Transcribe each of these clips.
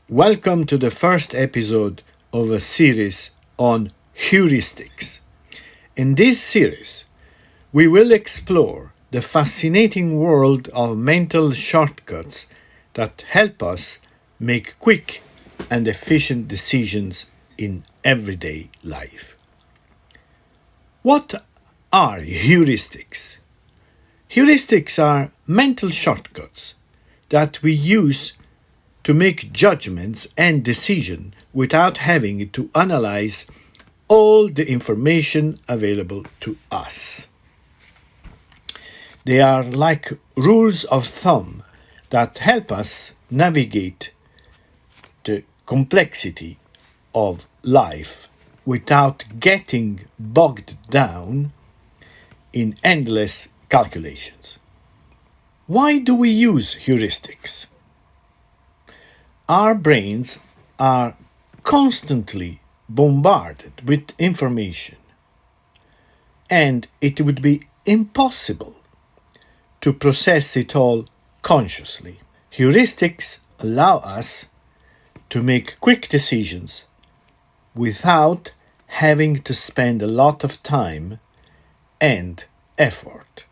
Welcome to the first episode of a series on heuristics. In this series, we will explore the fascinating world of mental shortcuts that help us make quick and efficient decisions in everyday life. What are heuristics? Heuristics are mental shortcuts that we use to make judgments and decisions without having to analyze all the information available to us. They are like rules of thumb that help us navigate the complexity of life without getting bogged down in endless calculations. Why do we use heuristics? Our brains are constantly bombarded with information, and it would be impossible to process it all consciously. Heuristics allow us to make quick decisions without having to spend a lot of time and effort.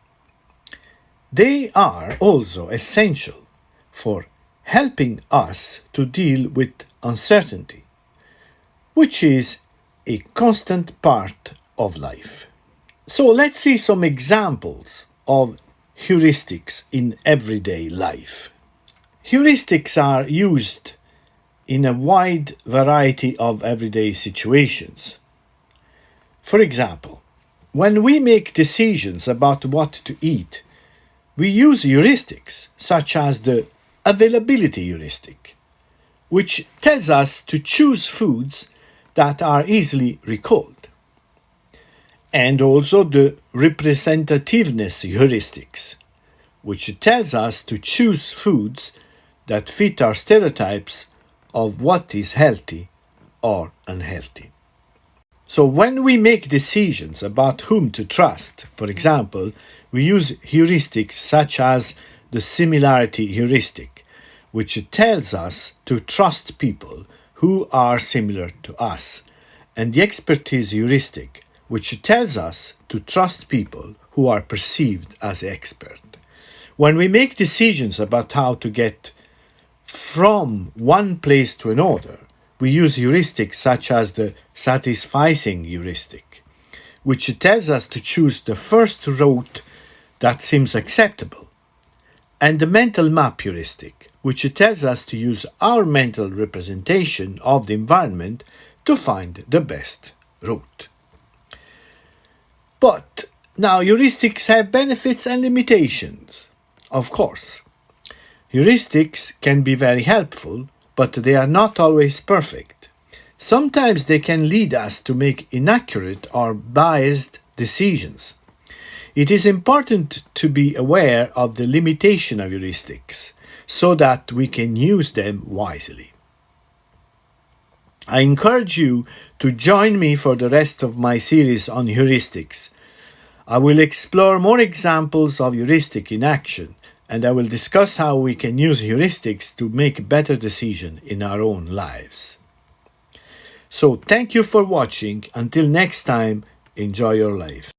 They are also essential for helping us to deal with uncertainty, which is a constant part of life. So let's see some examples of heuristics in everyday life. Heuristics are used in a wide variety of everyday situations. For example, when we make decisions about what to eat, we use heuristics such as the availability heuristic, which tells us to choose foods that are easily recalled, and also the representativeness heuristics, which tells us to choose foods that fit our stereotypes of what is healthy or unhealthy. So when we make decisions about whom to trust, for example, we use heuristics such as the similarity heuristic, which tells us to trust people who are similar to us, and the expertise heuristic, which tells us to trust people who are perceived as expert. When we make decisions about how to get from one place to another, we use heuristics such as the satisficing heuristic, which tells us to choose the first route that seems acceptable, and the mental map heuristic, which tells us to use our mental representation of the environment to find the best route. But now heuristics have benefits and limitations, of course. Heuristics can be very helpful, but they are not always perfect. Sometimes they can lead us to make inaccurate or biased decisions. It is important to be aware of the limitation of heuristics so that we can use them wisely. I encourage you to join me for the rest of my series on heuristics. I will explore more examples of heuristic in action, and I will discuss how we can use heuristics to make better decisions in our own lives. So thank you for watching. Until next time, enjoy your life.